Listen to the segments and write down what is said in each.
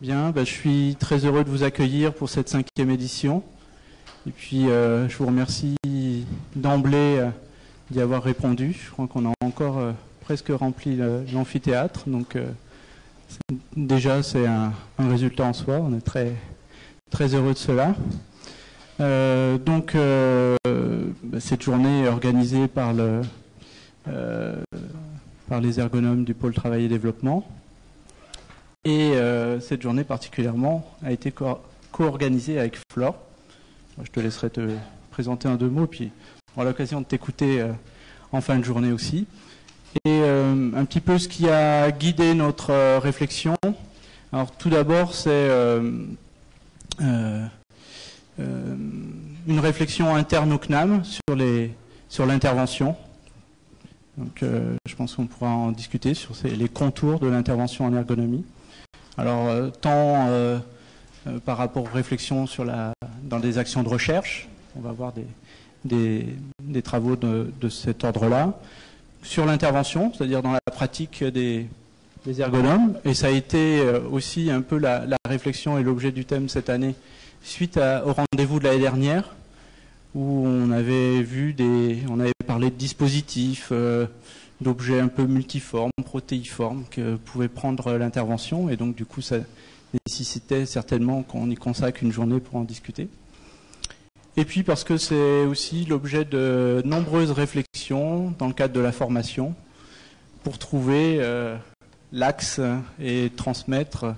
Bien, je suis très heureux de vous accueillir pour cette 5e édition. Et puis, je vous remercie d'emblée d'y avoir répondu. Je crois qu'on a encore presque rempli l'amphithéâtre. Donc, déjà, c'est un résultat en soi. On est très, très heureux de cela. Cette journée est organisée par les ergonomes du pôle travail et développement. Et cette journée particulièrement a été co-organisée avec Flore. Je te laisserai te présenter en 2 mots, puis on aura l'occasion de t'écouter en fin de journée aussi. Et un petit peu ce qui a guidé notre réflexion. Alors tout d'abord, c'est une réflexion interne au CNAM sur l'intervention. Donc je pense qu'on pourra en discuter sur les contours de l'intervention en ergonomie. Alors, tant par rapport aux réflexions dans des actions de recherche, on va avoir des travaux de cet ordre-là, sur l'intervention, c'est-à-dire dans la pratique des ergonomes, et ça a été aussi un peu la réflexion et l'objet du thème cette année, suite au rendez-vous de l'année dernière, où on avait parlé de dispositifs, d'objets un peu multiformes, protéiformes que pouvait prendre l'intervention, et donc du coup ça nécessitait certainement qu'on y consacre une journée pour en discuter. Et puis parce que c'est aussi l'objet de nombreuses réflexions dans le cadre de la formation pour trouver l'axe et transmettre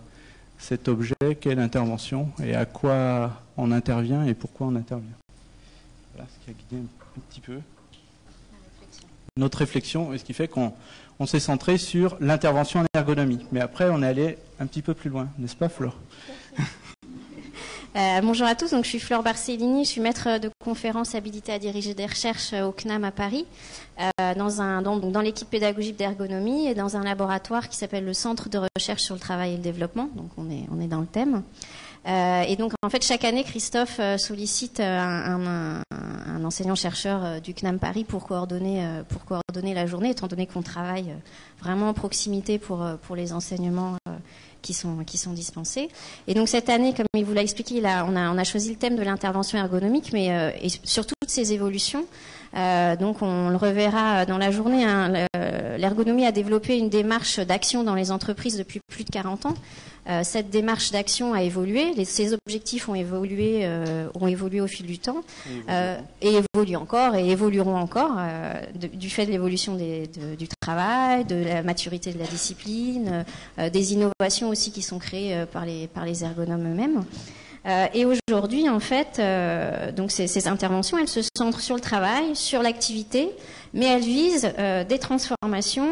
cet objet qu'est l'intervention et à quoi on intervient et pourquoi on intervient. Voilà ce qui a guidé un petit peu notre réflexion, et ce qui fait qu'on s'est centré sur l'intervention en ergonomie. Mais après, on est allé un petit peu plus loin, n'est-ce pas, Flore ? Bonjour à tous, donc je suis Flore Barcellini, je suis maître de conférence habilitée à diriger des recherches au CNAM à Paris, dans l'équipe pédagogique d'ergonomie et dans un laboratoire qui s'appelle le Centre de recherche sur le travail et le développement, donc on est dans le thème. Et donc en fait chaque année Christophe sollicite un enseignant-chercheur du CNAM Paris pour coordonner la journée, étant donné qu'on travaille vraiment en proximité pour les enseignements qui sont dispensés. Et donc cette année, comme il vous l'a expliqué, on a choisi le thème de l'intervention ergonomique, mais et sur toutes ses évolutions. Donc on le reverra dans la journée. L'ergonomie a développé une démarche d'action dans les entreprises depuis plus de 40 ans. Cette démarche d'action a évolué, ses objectifs ont évolué au fil du temps, et évoluent encore et évolueront encore du fait de l'évolution du travail, de la maturité de la discipline, des innovations aussi qui sont créées par les ergonomes eux-mêmes. Et aujourd'hui, en fait, donc ces interventions, elles se centrent sur le travail, sur l'activité, mais elles visent des transformations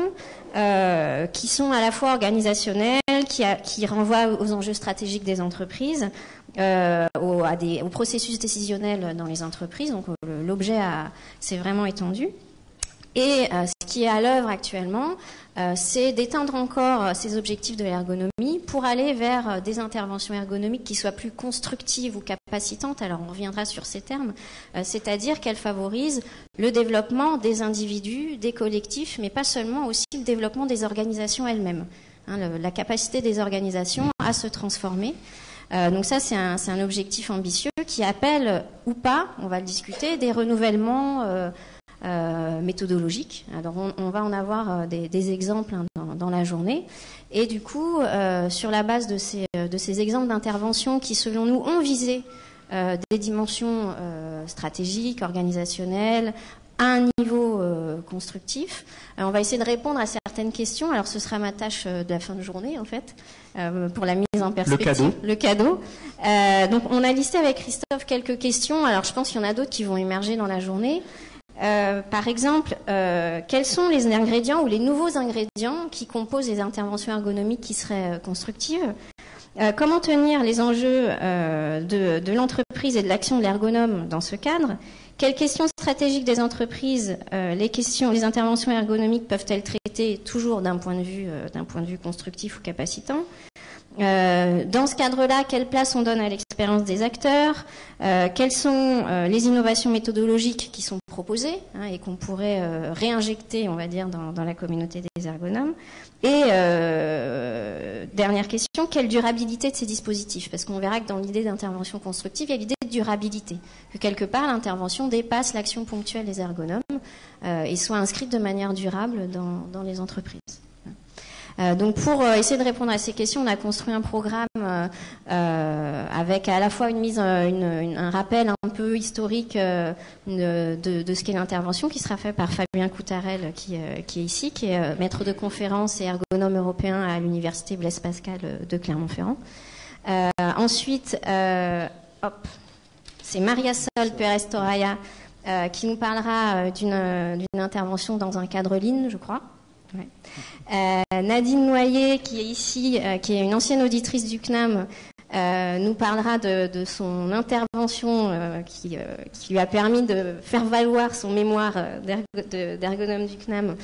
qui sont à la fois organisationnelles, qui renvoient aux enjeux stratégiques des entreprises, au processus décisionnel dans les entreprises. Donc l'objet s'est vraiment étendu. Et ce qui est à l'œuvre actuellement, c'est d'éteindre encore ces objectifs de l'ergonomie pour aller vers des interventions ergonomiques qui soient plus constructives ou capacitantes. Alors on reviendra sur ces termes, c'est-à-dire qu'elles favorisent le développement des individus, des collectifs, mais pas seulement, aussi le développement des organisations elles-mêmes. La capacité des organisations à se transformer. Donc ça, c'est un objectif ambitieux qui appelle ou pas, on va le discuter, des renouvellements méthodologiques. Alors on va en avoir des exemples dans la journée. Et du coup, sur la base de ces exemples d'intervention qui, selon nous, ont visé des dimensions stratégiques, organisationnelles, à un niveau constructif. On va essayer de répondre à certaines questions. Alors ce sera ma tâche de la fin de journée en fait, pour la mise en perspective. Le cadeau. Donc on a listé avec Christophe quelques questions. Alors je pense qu'il y en a d'autres qui vont émerger dans la journée. Par exemple, quels sont les ingrédients ou les nouveaux ingrédients qui composent les interventions ergonomiques qui seraient constructives ? Comment tenir les enjeux de l'entreprise et de l'action de l'ergonome dans ce cadre ? Quelles questions stratégiques des entreprises les interventions ergonomiques peuvent-elles traiter toujours d'un point de vue constructif ou capacitant ? Dans ce cadre-là, quelle place on donne à l'expérience des acteurs ? Quelles sont les innovations méthodologiques qui sont proposé et qu'on pourrait réinjecter, on va dire, dans la communauté des ergonomes. Et dernière question, quelle durabilité de ces dispositifs? Parce qu'on verra que dans l'idée d'intervention constructive, il y a l'idée de durabilité, que quelque part l'intervention dépasse l'action ponctuelle des ergonomes et soit inscrite de manière durable dans les entreprises. Donc pour essayer de répondre à ces questions, on a construit un programme avec à la fois un rappel un peu historique de ce qu'est l'intervention, qui sera fait par Fabien Coutarel, qui est ici, qui est maître de conférence et ergonome européen à l'université Blaise Pascal de Clermont-Ferrand. Ensuite, c'est Maria Sol Pérez Toraya qui nous parlera d'une intervention dans un cadre Lean, je crois. Ouais. Nadine Noyer, qui est ici, qui est une ancienne auditrice du CNAM, nous parlera de son intervention qui lui a permis de faire valoir son mémoire d'ergonome du CNAM,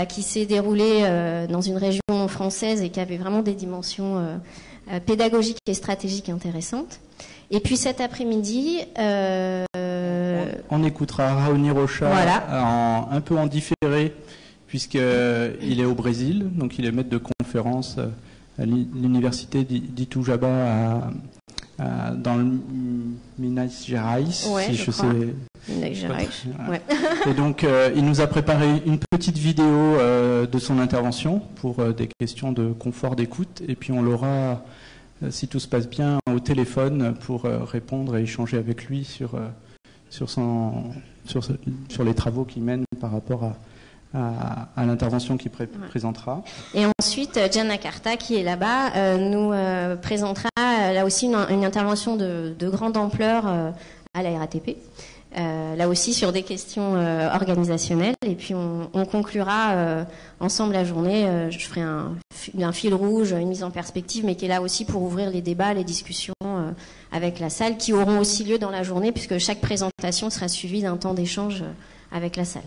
qui s'est déroulé dans une région française et qui avait vraiment des dimensions pédagogiques et stratégiques intéressantes. Et puis cet après-midi... on écoutera Raoni Rocha, voilà, un peu en différé, puisqu'il est au Brésil, donc il est maître de conférence à l'université d'Itujaba dans le Minas Gerais, ouais, si je sais. Minas Gerais. Ouais. Et donc il nous a préparé une petite vidéo de son intervention pour des questions de confort d'écoute, et puis on l'aura, si tout se passe bien, au téléphone pour répondre et échanger avec lui sur les travaux qu'il mène par rapport à l'intervention qu'il présentera. Et ensuite, Gianna Carta, qui est là-bas, nous présentera là aussi une intervention de grande ampleur à la RATP, là aussi sur des questions organisationnelles. Et puis on conclura ensemble la journée. Je ferai un fil rouge, une mise en perspective, mais qui est là aussi pour ouvrir les débats, les discussions avec la salle, qui auront aussi lieu dans la journée, puisque chaque présentation sera suivie d'un temps d'échange avec la salle.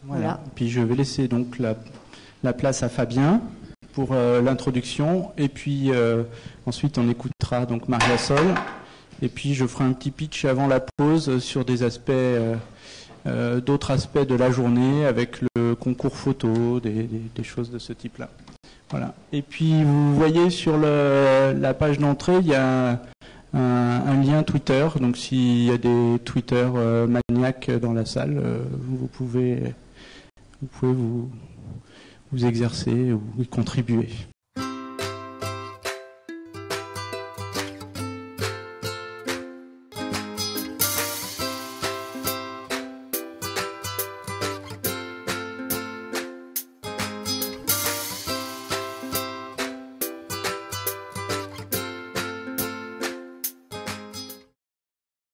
Voilà. Puis je vais laisser donc la place à Fabien pour l'introduction, et puis ensuite on écoutera donc Maria Sol, et puis je ferai un petit pitch avant la pause sur des aspects, d'autres aspects de la journée avec le concours photo, des choses de ce type-là. Voilà. Et puis vous voyez sur la page d'entrée, il y a un lien Twitter, donc s'il y a des Twitter maniaques dans la salle, vous pouvez vous exercer ou y contribuer.